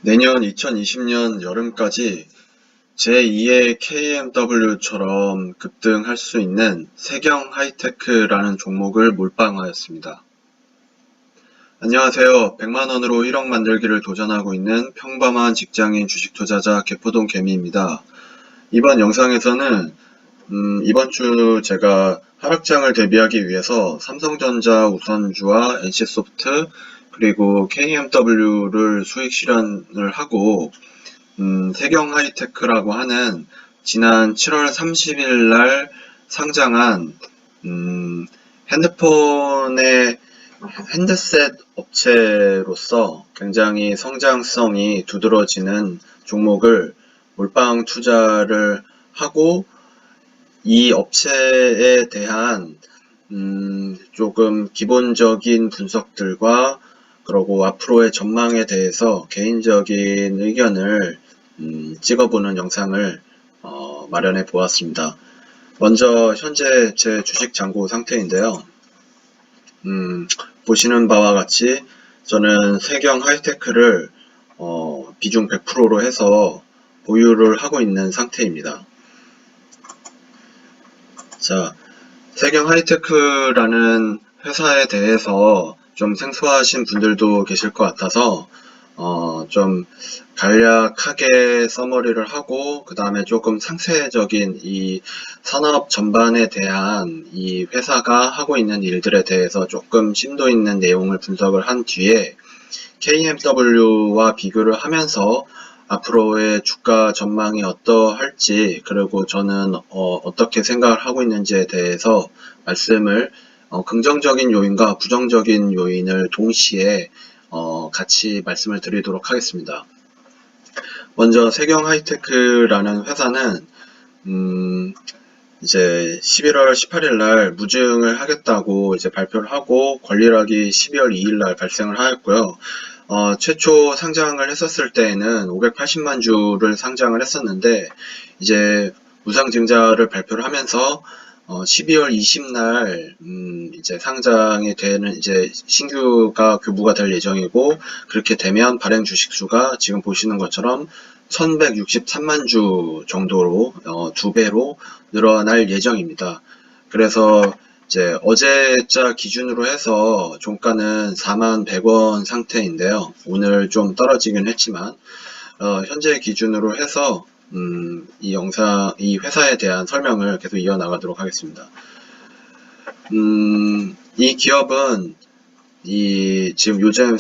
내년 2020년 여름까지 제2의 KMW처럼 급등할 수 있는 세경 하이테크라는 종목을 몰빵하였습니다. 안녕하세요. 100만원으로 1억 만들기를 도전하고 있는 평범한 직장인 주식 투자자 개포동 개미입니다. 이번 영상에서는 이번 주 제가 하락장을 대비하기 위해서 삼성전자 우선주와 NC소프트 그리고 KMW를 수익 실현을 하고 세경 하이테크라고 하는 지난 7월 30일 날 상장한 핸드폰의 핸드셋 업체로서 굉장히 성장성이 두드러지는 종목을 몰빵 투자를 하고 이 업체에 대한 조금 기본적인 분석들과 그리고 앞으로의 전망에 대해서 개인적인 의견을 찍어보는 영상을 마련해 보았습니다. 먼저 현재 제 주식 잔고 상태인데요. 보시는 바와 같이 저는 세경 하이테크를 비중 100%로 해서 보유를 하고 있는 상태입니다. 자, 세경 하이테크라는 회사에 대해서 좀 생소하신 분들도 계실 것 같아서 좀 간략하게 서머리를 하고 그 다음에 조금 상세적인 이 산업 전반에 대한 이 회사가 하고 있는 일들에 대해서 조금 심도 있는 내용을 분석을 한 뒤에 KMW와 비교를 하면서 앞으로의 주가 전망이 어떠할지 그리고 저는 어떻게 생각을 하고 있는지에 대해서 말씀을 긍정적인 요인과 부정적인 요인을 동시에 같이 말씀을 드리도록 하겠습니다. 먼저 세경 하이테크라는 회사는 이제 11월 18일 날 무증을 하겠다고 이제 발표를 하고 권리락이 12월 2일 날 발생을 하였고요. 최초 상장을 했었을 때에는 580만 주를 상장을 했었는데 이제 무상증자를 발표를 하면서 12월 20날 이제 상장이 되는 이제 신규가 교부가 될 예정이고 그렇게 되면 발행 주식 수가 지금 보시는 것처럼 1163만 주 정도로 2배로 늘어날 예정입니다. 그래서 이제 어제자 기준으로 해서 종가는 41,100원 상태인데요. 오늘 좀 떨어지긴 했지만 현재 기준으로 해서 이 회사에 대한 설명을 계속 이어나가도록 하겠습니다. 이 기업은 지금 요즘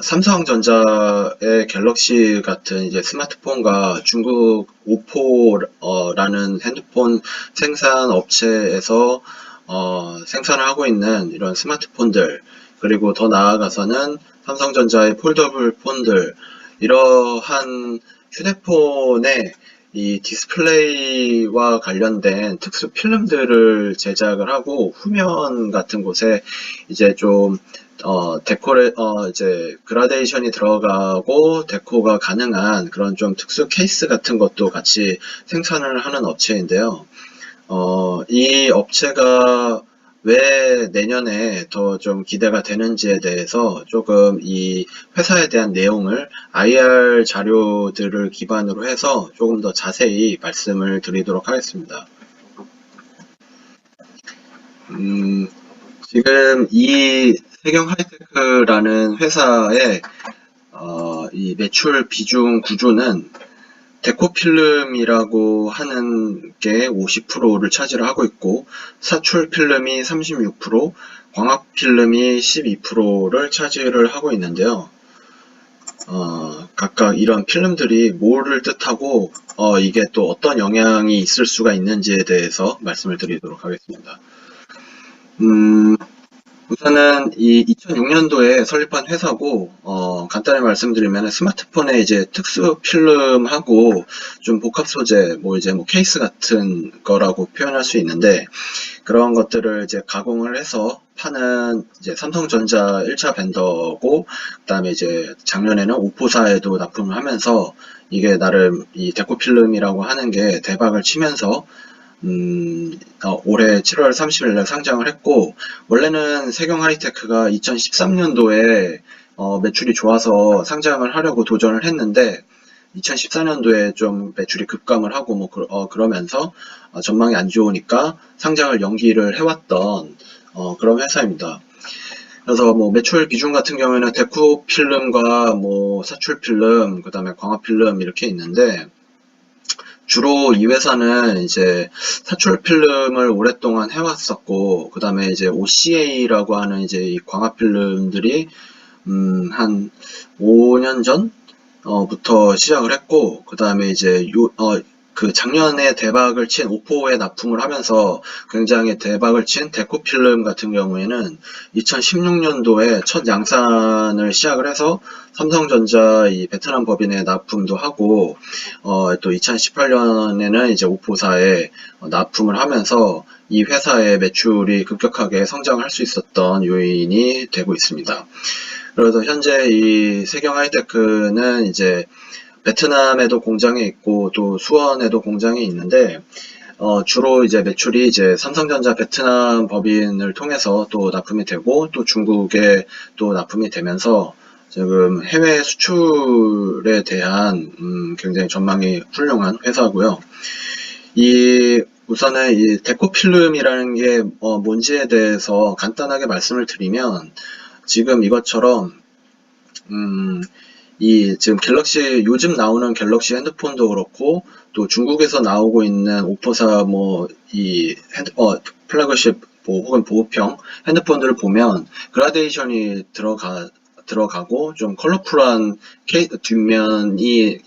삼성전자의 갤럭시 같은 이제 스마트폰과 중국 오포라는 핸드폰 생산 업체에서 생산을 하고 있는 이런 스마트폰들 그리고 더 나아가서는 삼성전자의 폴더블 폰들 이러한 휴대폰의 이 디스플레이와 관련된 특수 필름들을 제작을 하고 후면 같은 곳에 이제 좀 이제 그라데이션이 들어가고 데코가 가능한 그런 좀 특수 케이스 같은 것도 같이 생산을 하는 업체인데요. 이 업체가 왜 내년에 더 좀 기대가 되는지에 대해서 조금 이 회사에 대한 내용을 IR 자료들을 기반으로 해서 조금 더 자세히 말씀을 드리도록 하겠습니다. 지금 이 세경 하이테크라는 회사의 이 매출 비중 구조는 데코필름이라고 하는 게 50%를 차지를 하고 있고 사출필름이 36%, 광학필름이 12%를 차지를 하고 있는데요. 각각 이런 필름들이 뭐를 뜻하고 이게 또 어떤 영향이 있을 수가 있는지에 대해서 말씀을 드리도록 하겠습니다. 우선은 이 2006년도에 설립한 회사고 간단히 말씀드리면 스마트폰에 이제 특수 필름하고 좀 복합 소재 뭐 케이스 같은 거라고 표현할 수 있는데 그런 것들을 이제 가공을 해서 파는 이제 삼성전자 1차 벤더고 그다음에 이제 작년에는 오포사에도 납품을 하면서 이게 나름 이 데코 필름이라고 하는 게 대박을 치면서 올해 7월 30일 날 상장을 했고 원래는 세경 하이테크가 2013년도에 매출이 좋아서 상장을 하려고 도전을 했는데 2014년도에 좀 매출이 급감을 하고 그러면서 전망이 안 좋으니까 상장을 연기를 해왔던 그런 회사입니다. 그래서 뭐 매출 비중 같은 경우에는 데코 필름과 뭐 사출 필름, 그다음에 광화 필름 이렇게 있는데 주로 이 회사는 이제 사출 필름을 오랫동안 해왔었고, 그다음에 이제 OCA라고 하는 이제 이 광화 필름들이 한 5년 전 부터 시작을 했고, 그 다음에 이제 그 작년에 대박을 친 오포에 납품을 하면서 굉장히 대박을 친 데코필름 같은 경우에는 2016년도에 첫 양산을 시작을 해서 삼성전자 이 베트남 법인에 납품도 하고 또 2018년에는 이제 오포사에 납품을 하면서 이 회사의 매출이 급격하게 성장할 수 있었던 요인이 되고 있습니다. 그래서 현재 이 세경 하이테크는 이제 베트남에도 공장이 있고 또 수원에도 공장이 있는데 주로 이제 매출이 이제 삼성전자 베트남 법인을 통해서 또 납품이 되고 또 중국에 또 납품이 되면서 지금 해외 수출에 대한 굉장히 전망이 훌륭한 회사고요. 우선은 이 데코필름이라는 게 뭔지에 대해서 간단하게 말씀을 드리면 지금 이것처럼 지금 요즘 나오는 갤럭시 핸드폰도 그렇고, 또 중국에서 나오고 있는 오포사 플래그십 혹은 보급형 핸드폰들을 보면, 그라데이션이 들어가고, 좀 컬러풀한 뒷면이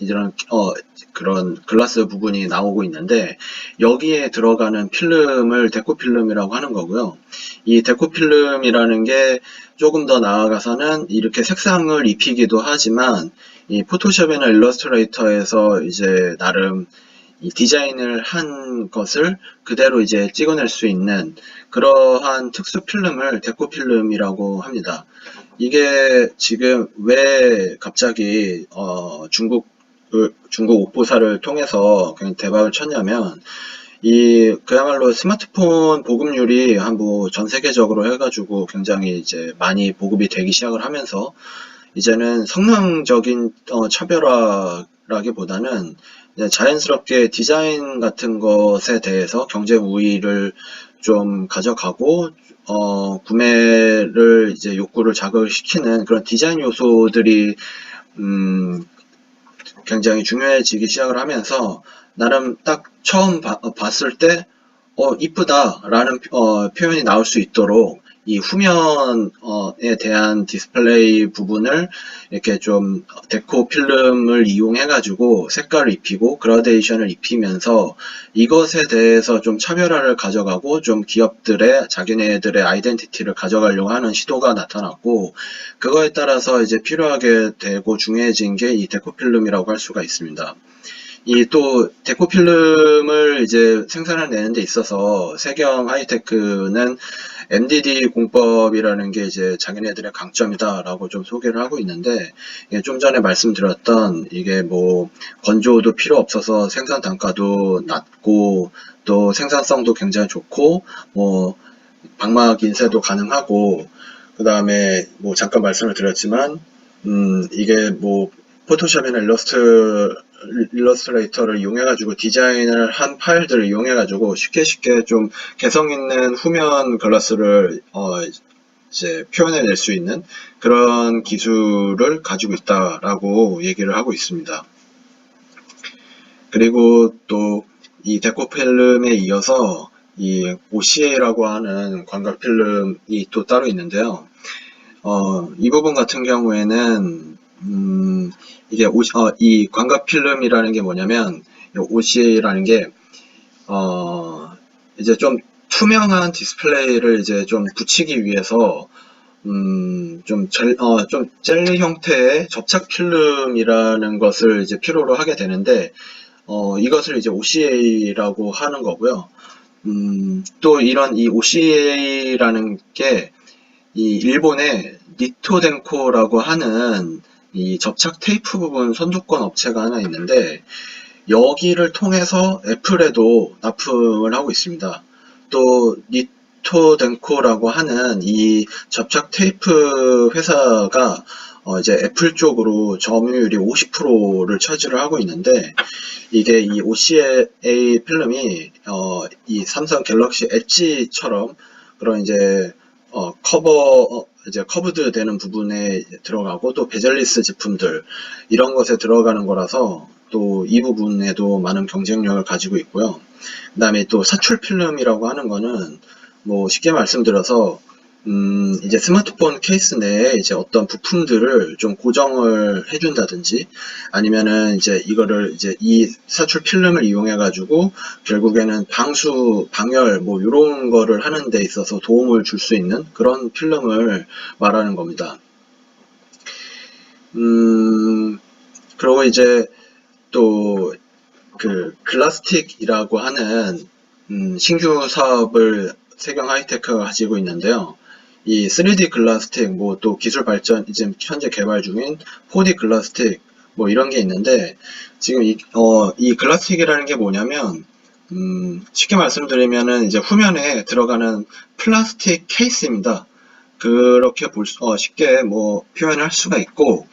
그런 글라스 부분이 나오고 있는데, 여기에 들어가는 필름을 데코필름이라고 하는 거고요. 이 데코필름이라는 게 조금 더 나아가서는 이렇게 색상을 입히기도 하지만 이 포토샵이나 일러스트레이터에서 이제 나름 이 디자인을 한 것을 그대로 이제 찍어낼 수 있는 그러한 특수 필름을 데코 필름이라고 합니다. 이게 지금 왜 갑자기 중국 오포사를 통해서 그냥 대박을 쳤냐면 그야말로 스마트폰 보급률이 전 세계적으로 해가지고 굉장히 이제 많이 보급이 되기 시작을 하면서 이제는 성능적인 차별화라기보다는 자연스럽게 디자인 같은 것에 대해서 경쟁 우위를 좀 가져가고 구매를 이제 욕구를 자극시키는 그런 디자인 요소들이 굉장히 중요해지기 시작을 하면서 나름 딱 처음 봤을 때 이쁘다라는 표현이 나올 수 있도록 이 후면에 대한 디스플레이 부분을 이렇게 좀 데코 필름을 이용해 가지고 색깔을 입히고 그라데이션을 입히면서 이것에 대해서 좀 차별화를 가져가고 좀 기업들의 자기네들의 아이덴티티를 가져가려고 하는 시도가 나타났고, 그거에 따라서 이제 필요하게 되고 중요해진 게 이 데코 필름이라고 할 수가 있습니다. 또 데코 필름을 이제 생산해내는 데 있어서 세경 하이테크는 MDD 공법이라는 게 이제 자기네들의 강점이다라고 좀 소개를 하고 있는데, 좀 전에 말씀드렸던 이게 뭐 건조도 필요 없어서 생산 단가도 낮고 또 생산성도 굉장히 좋고 뭐 방막 인쇄도 가능하고, 그 다음에 뭐 잠깐 말씀을 드렸지만 이게 뭐 포토샵이나 일러스트레이터를 이용해가지고 디자인을 한 파일들을 이용해가지고 쉽게 좀 개성 있는 후면 글라스를 이제 표현해낼 수 있는 그런 기술을 가지고 있다라고 얘기를 하고 있습니다. 그리고 또 이 데코 필름에 이어서 이 OCA라고 하는 광각 필름이 또 따로 있는데요. 이 부분 같은 경우에는 이 광각 필름이라는 게 뭐냐면 OCA라는 게 이제 좀 투명한 디스플레이를 이제 좀 붙이기 위해서 좀 젤리 형태의 접착 필름이라는 것을 이제 필요로 하게 되는데 이것을 이제 OCA라고 하는 거고요. 또 이 OCA라는 게 이 일본의 니토덴코라고 하는 이 접착 테이프 부분 선두권 업체가 하나 있는데 여기를 통해서 애플에도 납품을 하고 있습니다. 또 니토덴코라고 하는 이 접착 테이프 회사가 이제 애플 쪽으로 점유율이 50%를 차지를 하고 있는데, 이게 이 OCA 필름이 이 삼성 갤럭시 엣지처럼 그런 이제 이제 커브드 되는 부분에 들어가고, 또 베젤리스 제품들 이런 것에 들어가는 거라서 또 이 부분에도 많은 경쟁력을 가지고 있고요. 그 다음에 또 사출 필름이라고 하는 거는 뭐 쉽게 말씀드려서 이제 스마트폰 케이스 내에 이제 어떤 부품들을 좀 고정을 해준다든지, 아니면은 이제 이거를 이제 이 사출 필름을 이용해 가지고 결국에는 방수, 방열 뭐 이런 거를 하는 데 있어서 도움을 줄 수 있는 그런 필름을 말하는 겁니다. 그리고 이제 또 그 글라스틱이라고 하는 신규 사업을 세경 하이테크가 가지고 있는데요. 이 3D 글라스틱, 뭐 또 기술 발전, 이제 현재 개발 중인 4D 글라스틱, 뭐 이런 게 있는데, 지금 이 글라스틱이라는 게 뭐냐면, 쉽게 말씀드리면은 이제 후면에 들어가는 플라스틱 케이스입니다. 그렇게 쉽게 뭐 표현을 할 수가 있고,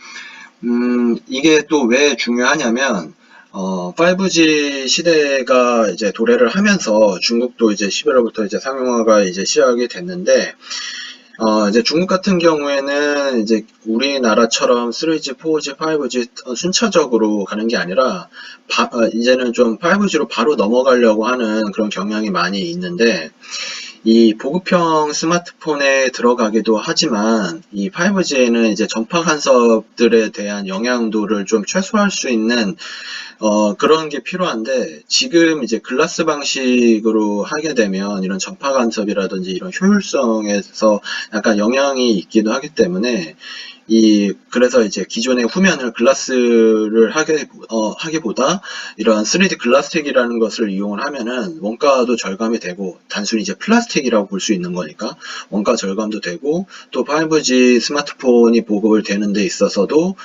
이게 또 왜 중요하냐면, 5G 시대가 이제 도래를 하면서 중국도 이제 11월부터 이제 상용화가 이제 시작이 됐는데, 이제 중국 같은 경우에는 이제 우리나라처럼 3G, 4G, 5G 순차적으로 가는 게 아니라, 이제는 좀 5G로 바로 넘어가려고 하는 그런 경향이 많이 있는데, 이 보급형 스마트폰에 들어가기도 하지만, 이 5G에는 이제 전파 간섭들에 대한 영향도를 좀 최소화할 수 있는 그런 게 필요한데, 지금 이제 글라스 방식으로 하게 되면 이런 전파 간섭이라든지 이런 효율성에서 약간 영향이 있기도 하기 때문에, 그래서 이제 기존의 후면을 글라스를 하기보다 이런 3D 글라스틱이라는 것을 이용을 하면은 원가도 절감이 되고, 단순히 이제 플라스틱이라고 볼 수 있는 거니까 원가 절감도 되고, 또 5G 스마트폰이 보급을 되는 데 있어서도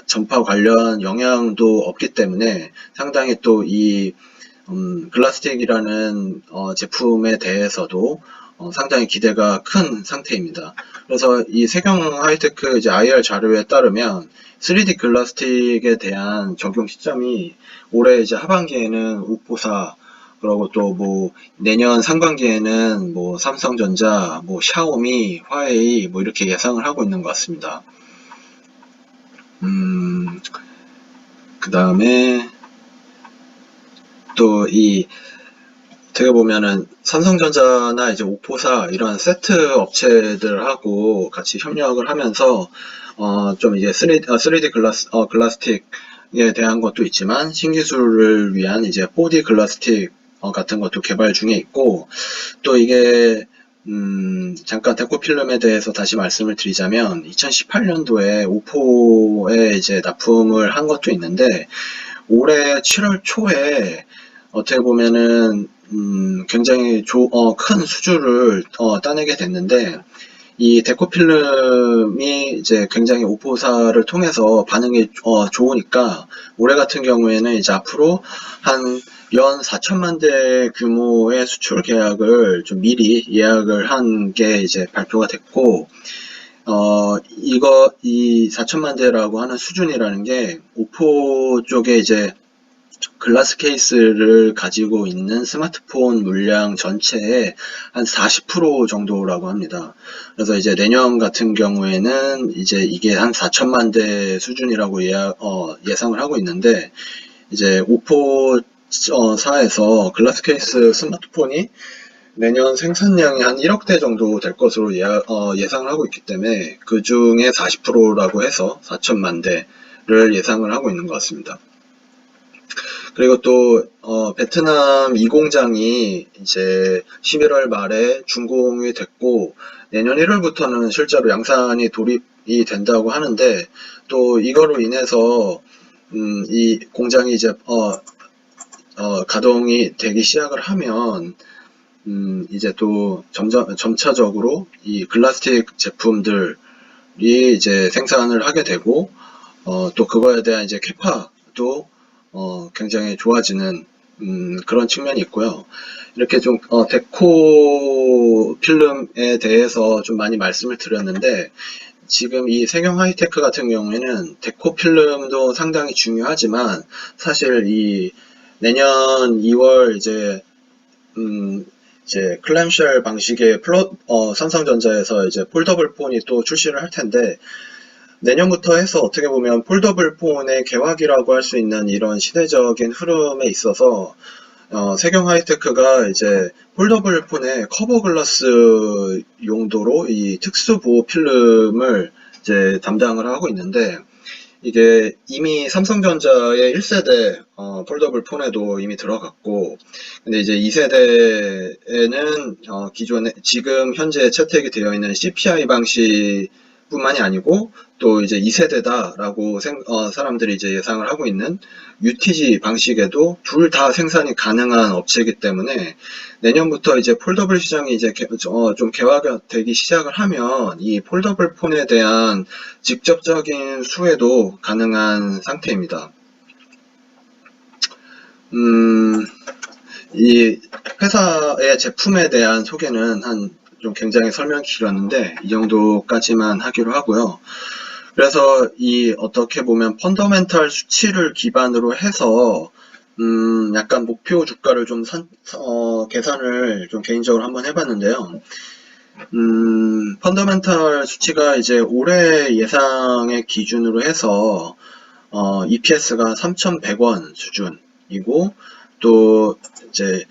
전파 관련 영향도 없기 때문에 상당히 또 글라스틱이라는 제품에 대해서도 상당히 기대가 큰 상태입니다. 그래서 이 세경 하이테크 이제 IR 자료에 따르면 3D 글라스틱에 대한 적용 시점이 올해 이제 하반기에는 옥포사, 그리고 또 뭐 내년 상반기에는 뭐 삼성전자, 뭐 샤오미, 화웨이 뭐 이렇게 예상을 하고 있는 것 같습니다. 그 다음에 또 어떻게 보면은 삼성전자나 이제 옥포사 이런 세트 업체들하고 같이 협력을 하면서 좀 이제 3D 글라스틱에 대한 것도 있지만, 신기술을 위한 이제 4D 글라스틱 같은 것도 개발 중에 있고, 또 이게 잠깐 데코필름에 대해서 다시 말씀을 드리자면, 2018년도에 오포에 이제 납품을 한 것도 있는데, 올해 7월 초에 어떻게 보면은 굉장히 큰 수주를 따내게 됐는데, 이 데코필름이 이제 굉장히 오포사를 통해서 반응이 좋으니까, 올해 같은 경우에는 이제 앞으로 한 연 4천만 대 규모의 수출 계약을 좀 미리 예약을 한 게 이제 발표가 됐고, 이 4천만 대라고 하는 수준이라는 게 오포 쪽에 이제 글라스 케이스를 가지고 있는 스마트폰 물량 전체의 한 40% 정도라고 합니다. 그래서 이제 내년 같은 경우에는 이제 이게 한 4천만 대 수준이라고 예상을 하고 있는데, 이제 오포 사에서 글라스 케이스 스마트폰이 내년 생산량이 한 1억 대 정도 될 것으로 예상을 하고 있기 때문에, 그 중에 40%라고 해서 4천만 대를 예상을 하고 있는 것 같습니다. 그리고 또 베트남 2공장이 이제 11월 말에 준공이 됐고, 내년 1월부터는 실제로 양산이 돌입이 된다고 하는데, 또 이거로 인해서 이 공장이 이제 가동이 되기 시작을 하면 이제 또 점차적으로 이 글라스틱 제품들이 이제 생산을 하게 되고, 또 그거에 대한 이제 캐파도 굉장히 좋아지는 그런 측면이 있고요. 이렇게 좀 데코 필름에 대해서 좀 많이 말씀을 드렸는데, 지금 이 세경 하이테크 같은 경우에는 데코 필름도 상당히 중요하지만 사실 이 내년 2월 이제 클램쉘 방식의 삼성전자에서 이제 폴더블 폰이 또 출시를 할 텐데, 내년부터 해서 어떻게 보면 폴더블 폰의 개화기라고 할 수 있는 이런 시대적인 흐름에 있어서 세경 하이테크가 이제 폴더블 폰의 커버 글라스 용도로 이 특수 보호 필름을 이제 담당을 하고 있는데, 이게 이미 삼성전자의 1세대 폴더블 폰에도 이미 들어갔고, 근데 이제 2세대에는 기존에 지금 현재 채택이 되어 있는 CPI 방식 뿐만이 아니고 또 이제 2세대다라고 사람들이 이제 예상을 하고 있는 UTG 방식에도 둘 다 생산이 가능한 업체이기 때문에 내년부터 이제 폴더블 시장이 이제 좀 개화가 되기 시작을 하면 이 폴더블 폰에 대한 직접적인 수혜도 가능한 상태입니다. 이 회사의 제품에 대한 소개는 좀 굉장히 설명이 길었는데 이 정도까지만 하기로 하고요. 그래서 어떻게 보면 펀더멘탈 수치를 기반으로 해서 약간 목표 주가를 좀 계산을 좀 개인적으로 한번 해봤는데요. 펀더멘탈 수치가 이제 올해 예상의 기준으로 해서 EPS가 3,100원 수준이고, 또 이제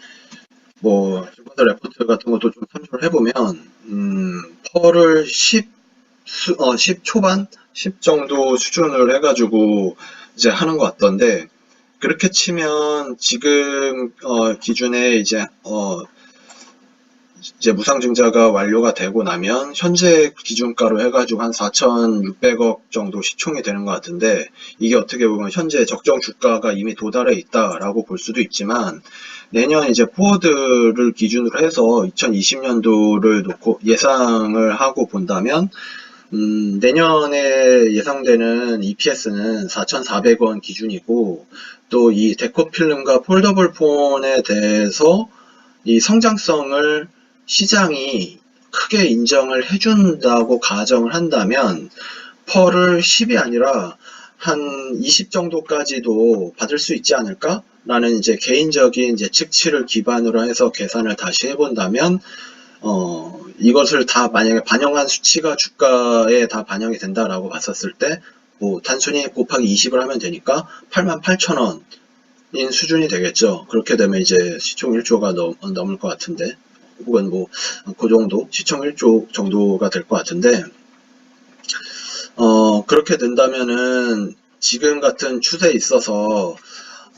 뭐 실버드 레포트 같은 것도 좀 참조를 해보면 펄을 10 초반? 10 정도 수준을 해가지고 이제 하는 것 같던데, 그렇게 치면 지금 기준에 이제 무상증자가 완료가 되고 나면 현재 기준가로 해가지고 한 4,600억 정도 시총이 되는 것 같은데, 이게 어떻게 보면 현재 적정 주가가 이미 도달해 있다라고 볼 수도 있지만, 내년 이제 포워드를 기준으로 해서 2020년도를 놓고 예상을 하고 본다면 내년에 예상되는 EPS는 4,400원 기준이고, 또 이 데코필름과 폴더블 폰에 대해서 이 성장성을 시장이 크게 인정을 해준다고 가정을 한다면 펄을 10이 아니라 한 20 정도까지도 받을 수 있지 않을까? 라는 이제 개인적인 측치를 기반으로 해서 계산을 다시 해본다면 이것을 다 만약에 반영한 수치가 주가에 다 반영이 된다라고 봤었을 때, 뭐 단순히 곱하기 20을 하면 되니까 88,000원인 수준이 되겠죠. 그렇게 되면 이제 시총 1조가 넘을 것 같은데, 혹은 뭐 그 정도, 시총 1조 정도가 될 것 같은데, 그렇게 된다면은 지금 같은 추세에 있어서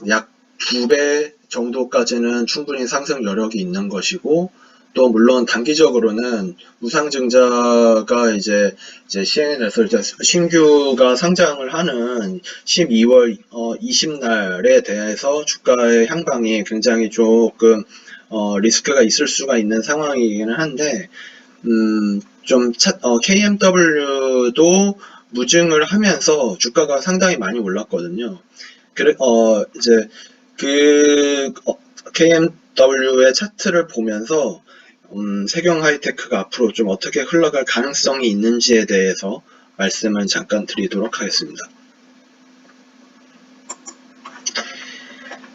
약 2배 정도까지는 충분히 상승 여력이 있는 것이고, 또 물론 단기적으로는 무상증자가 이제 시행이 돼서 이제 신규가 상장을 하는 12월 20날에 대해서 주가의 향방이 굉장히 조금 리스크가 있을 수가 있는 상황이기는 한데, KMW도 무증을 하면서 주가가 상당히 많이 올랐거든요. 이제 KMW의 차트를 보면서 세경 하이테크가 앞으로 좀 어떻게 흘러갈 가능성이 있는지에 대해서 말씀을 잠깐 드리도록 하겠습니다.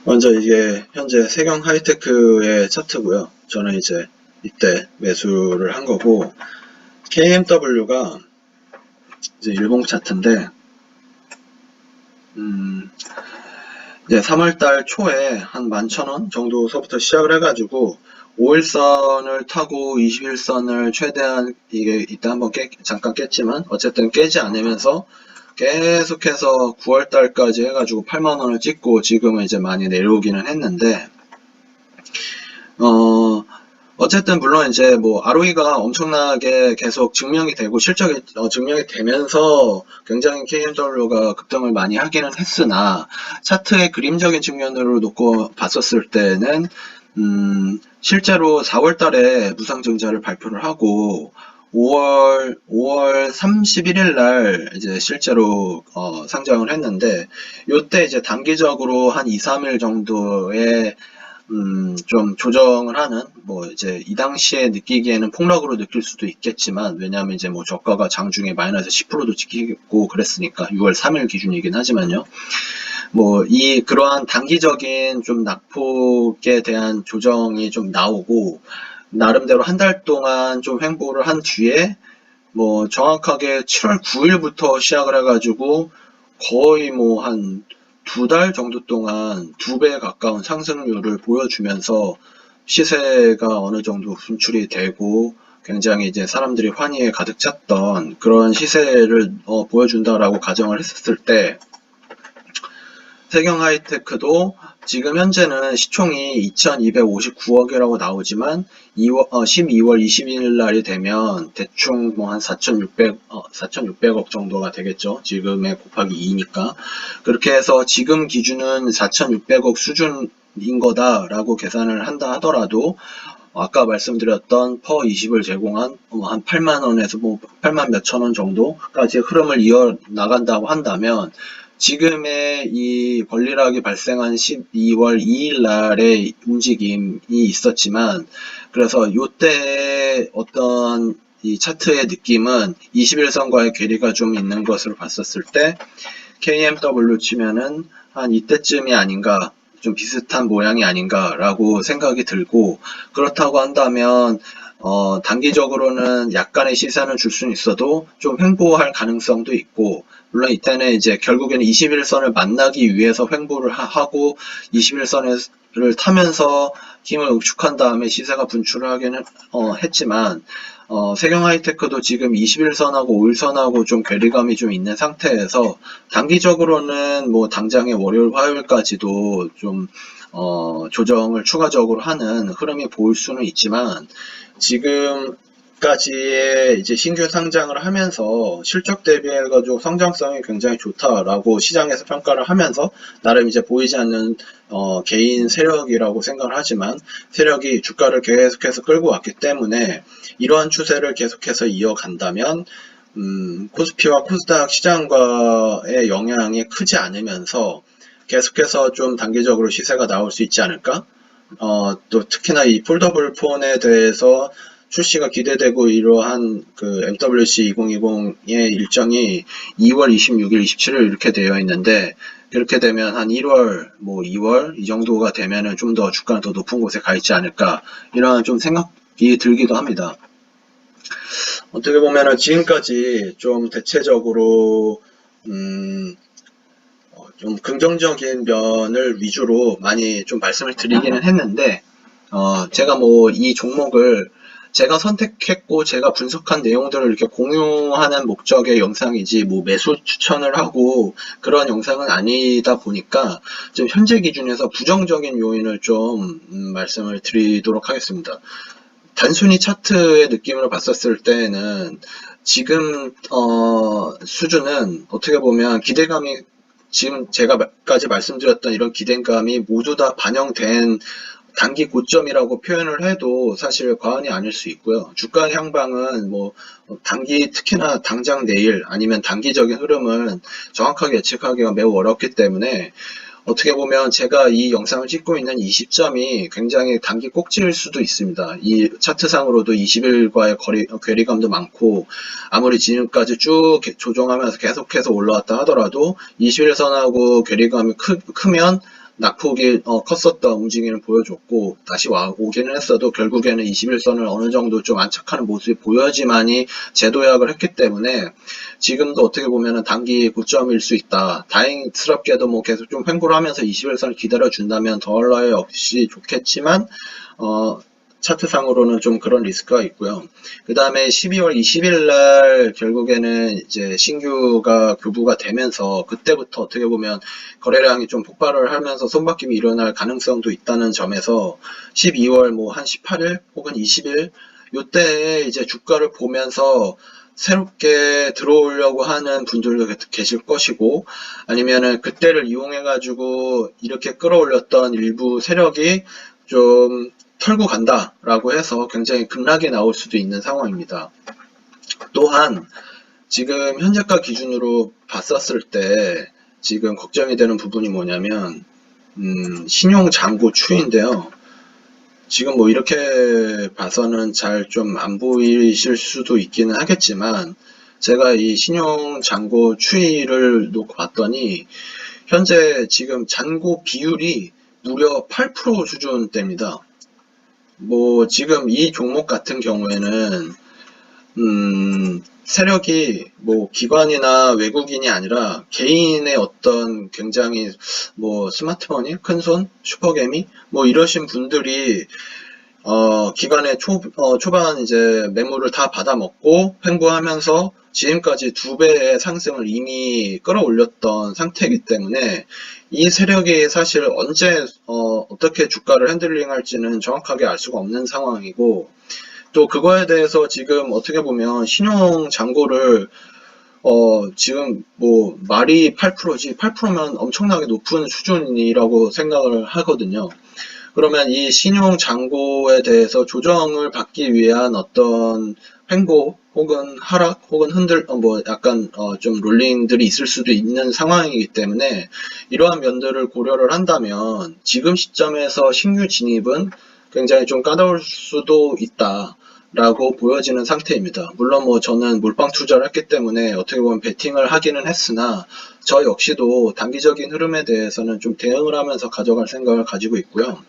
먼저 이게 현재 세경 하이테크의 차트고요. 저는 이제 이때 매수를 한 거고, KMW가 이제 일봉 차트인데, 이제 3월달 초에 한 11,000원 정도서부터 시작을 해가지고 5일선을 타고 21선을 최대한 이때 한번 잠깐 깼지만 어쨌든 깨지 않으면서 계속해서 9월달까지 해가지고 8만원을 찍고 지금은 이제 많이 내려오기는 했는데, 어쨌든 물론 이제 뭐 ROE가 엄청나게 계속 증명이 되고 실적이 증명이 되면서 굉장히 KMW가 급등을 많이 하기는 했으나, 차트의 그림적인 측면으로 놓고 봤었을 때는 실제로 4월 달에 무상증자를 발표를 하고 5월 31일 날 이제 실제로 상장을 했는데, 요때 이제 단기적으로 한 2, 3일 정도의 좀 조정을 하는, 뭐, 이제, 이 당시에 느끼기에는 폭락으로 느낄 수도 있겠지만, 왜냐하면 이제 뭐, 저가가 장중에 마이너스 10%도 찍히고 그랬으니까, 6월 3일 기준이긴 하지만요. 뭐, 그러한 단기적인 좀 낙폭에 대한 조정이 좀 나오고, 나름대로 한 달 동안 좀 횡보를 한 뒤에, 뭐, 정확하게 7월 9일부터 시작을 해가지고, 거의 뭐, 한 2달 정도 동안 2배 가까운 상승률을 보여주면서 시세가 어느 정도 분출이 되고, 굉장히 이제 사람들이 환희에 가득 찼던 그런 시세를 보여준다라고 가정을 했었을 때, 세경 하이테크도 지금 현재는 시총이 2259억이라고 나오지만 12월 22일 날이 되면 대충 뭐 한 4,600억 정도가 되겠죠. 지금의 곱하기 2니까. 그렇게 해서 지금 기준은 4,600억 수준인 거다라고 계산을 한다 하더라도 아까 말씀드렸던 퍼 20을 제공한 한 8만 원에서 뭐 8만 몇천 원 정도까지 흐름을 이어 나간다고 한다면 지금의 이 권리락이 발생한 12월 2일 날의 움직임이 있었지만 그래서 요때 어떤 이 차트의 느낌은 21선과의 괴리가 좀 있는 것으로 봤었을 때 KMW 치면은 한 이때쯤이 아닌가 좀 비슷한 모양이 아닌가라고 생각이 들고 그렇다고 한다면 단기적으로는 약간의 시세는 줄 수는 있어도 좀 횡보할 가능성도 있고 물론 이때는 이제 결국에는 21선을 만나기 위해서 횡보를 하고 21선을 타면서 힘을 응축한 다음에 시세가 분출을 하기는 했지만 세경 하이테크도 지금 21선하고 5일선하고 좀 괴리감이 좀 있는 상태에서 단기적으로는 뭐 당장의 월요일, 화요일까지도 좀 조정을 추가적으로 하는 흐름이 보일 수는 있지만 지금까지의 이제 신규 상장을 하면서 실적 대비해가지고 성장성이 굉장히 좋다라고 시장에서 평가를 하면서 나름 이제 보이지 않는 개인 세력이라고 생각을 하지만 세력이 주가를 계속해서 끌고 왔기 때문에 이러한 추세를 계속해서 이어간다면 코스피와 코스닥 시장과의 영향이 크지 않으면서 계속해서 좀 단기적으로 시세가 나올 수 있지 않을까? 또 특히나 이 폴더블 폰에 대해서 출시가 기대되고 이러한 그 MWC 2020의 일정이 2월 26일, 27일 이렇게 되어 있는데 그렇게 되면 한 1월, 뭐 2월 이 정도가 되면은 좀 더 주가는 더 높은 곳에 가 있지 않을까 이런 좀 생각이 들기도 합니다. 어떻게 보면은 지금까지 좀 대체적으로 좀 긍정적인 면을 위주로 많이 좀 말씀을 드리기는 했는데 제가 뭐 이 종목을 제가 선택했고 제가 분석한 내용들을 이렇게 공유하는 목적의 영상이지 뭐 매수 추천을 하고 그런 영상은 아니다 보니까 지금 현재 기준에서 부정적인 요인을 좀 말씀을 드리도록 하겠습니다. 단순히 차트의 느낌으로 봤었을 때는 지금 수준은 어떻게 보면 기대감이 지금 제가까지 말씀드렸던 이런 기대감이 모두 다 반영된 단기 고점이라고 표현을 해도 사실 과언이 아닐 수 있고요. 주가 향방은 뭐 단기 특히나 당장 내일 아니면 단기적인 흐름은 정확하게 예측하기가 매우 어렵기 때문에 어떻게 보면 제가 이 영상을 찍고 있는 이 시점이 굉장히 단기 꼭지일 수도 있습니다. 이 차트상으로도 20일과의 괴리감도 많고 아무리 지금까지 쭉 조정하면서 계속해서 올라왔다 하더라도 21선하고 괴리감이 크면 낙폭이 컸었던 움직임을 보여줬고 다시 오기는 했어도 결국에는 21선을 어느 정도 좀 안착하는 모습이 보여지만이 재도약을 했기 때문에 지금도 어떻게 보면 단기 고점일 수 있다. 다행스럽게도 뭐 계속 좀 횡보를 하면서 21선을 기다려준다면 더할라에 역시 좋겠지만 차트상으로는 좀 그런 리스크가 있고요. 그 다음에 12월 20일 날 결국에는 이제 신규가 교부가 되면서 그때부터 어떻게 보면 거래량이 좀 폭발을 하면서 손바뀜이 일어날 가능성도 있다는 점에서 12월 뭐 한 18일 혹은 20일 요때 이제 주가를 보면서 새롭게 들어오려고 하는 분들도 계실 것이고 아니면은 그때를 이용해 가지고 이렇게 끌어올렸던 일부 세력이 좀 털고 간다라고 해서 굉장히 급락이 나올 수도 있는 상황입니다. 또한 지금 현재가 기준으로 봤었을 때 지금 걱정이 되는 부분이 뭐냐면 신용 잔고 추이인데요. 지금 뭐 이렇게 봐서는 잘 좀 안 보이실 수도 있기는 하겠지만, 제가 이 신용 잔고 추이를 놓고 봤더니 현재 지금 잔고 비율이 무려 8% 수준대입니다. 뭐 지금 이 종목 같은 경우에는 세력이 뭐 기관이나 외국인이 아니라 개인의 어떤 굉장히 뭐 스마트머니, 큰손, 슈퍼개미 뭐 이러신 분들이 기간의 초반 이제 매물을 다 받아먹고 횡보하면서 지금까지 2배의 상승을 이미 끌어올렸던 상태이기 때문에 이 세력이 사실 언제 어떻게 주가를 핸들링 할지는 정확하게 알 수가 없는 상황이고, 또 그거에 대해서 지금 어떻게 보면 신용 잔고를 지금 뭐 말이 8%지 8%면 엄청나게 높은 수준이라고 생각을 하거든요. 그러면 이 신용 잔고에 대해서 조정을 받기 위한 어떤 횡보 혹은 하락 혹은 뭐 약간 좀 롤링들이 있을 수도 있는 상황이기 때문에 이러한 면들을 고려를 한다면 지금 시점에서 신규 진입은 굉장히 좀 까다로울 수도 있다라고 보여지는 상태입니다. 물론 뭐 저는 몰빵 투자를 했기 때문에 어떻게 보면 베팅을 하기는 했으나 저 역시도 단기적인 흐름에 대해서는 좀 대응을 하면서 가져갈 생각을 가지고 있고요.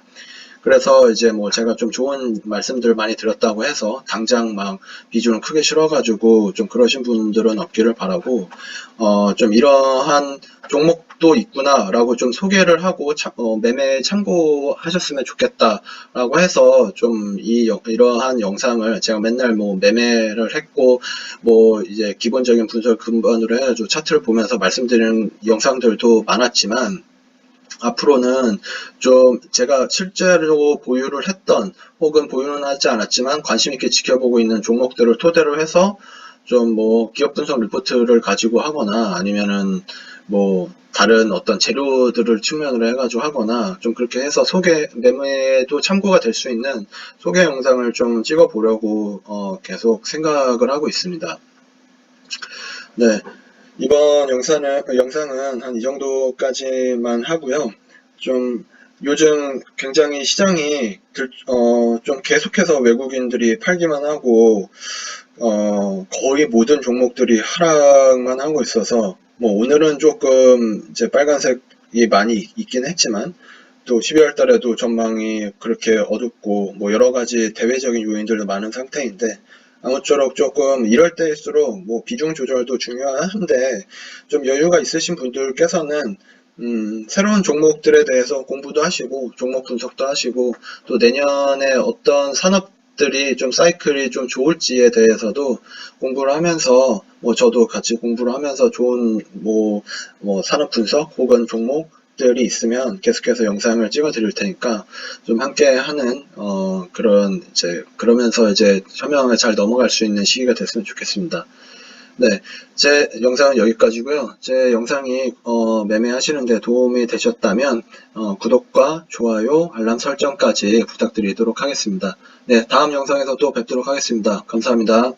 그래서 이제 뭐 제가 좀 좋은 말씀들 많이 드렸다고 해서 당장 막 비중을 크게 실어가지고 좀 그러신 분들은 없기를 바라고, 좀 이러한 종목도 있구나라고 좀 소개를 하고 매매에 참고하셨으면 좋겠다라고 해서 좀 이러한 영상을 제가 맨날 뭐 매매를 했고 뭐 이제 기본적인 분석 근반으로 해가지고 차트를 보면서 말씀드리는 영상들도 많았지만, 앞으로는 좀 제가 실제로 보유를 했던 혹은 보유는 하지 않았지만 관심 있게 지켜보고 있는 종목들을 토대로 해서 좀 뭐 기업 분석 리포트를 가지고 하거나 아니면은 뭐 다른 어떤 재료들을 측면으로 해가지고 하거나 좀 그렇게 해서 매매에도 참고가 될 수 있는 소개 영상을 좀 찍어 보려고 계속 생각을 하고 있습니다. 네. 이번 영상은 한 이 정도까지만 하고요. 좀 요즘 굉장히 시장이 좀 계속해서 외국인들이 팔기만 하고 거의 모든 종목들이 하락만 하고 있어서 뭐 오늘은 조금 이제 빨간색이 많이 있긴 했지만 또 12월 달에도 전망이 그렇게 어둡고 뭐 여러 가지 대외적인 요인들도 많은 상태인데, 아무쪼록 조금 이럴 때일수록 뭐 비중 조절도 중요한데 좀 여유가 있으신 분들께서는 새로운 종목들에 대해서 공부도 하시고 종목 분석도 하시고 또 내년에 어떤 산업들이 좀 사이클이 좀 좋을지에 대해서도 공부를 하면서 뭐 저도 같이 공부를 하면서 좋은 뭐 산업 분석 혹은 종목들이 있으면 계속해서 영상을 찍어 드릴 테니까 좀 함께 하는 그런 이제 그러면서 이제 현명하게 잘 넘어갈 수 있는 시기가 됐으면 좋겠습니다. 네, 제 영상은 여기까지고요. 제 영상이 매매하시는데 도움이 되셨다면 구독과 좋아요, 알람 설정까지 부탁드리도록 하겠습니다. 네, 다음 영상에서 또 뵙도록 하겠습니다. 감사합니다.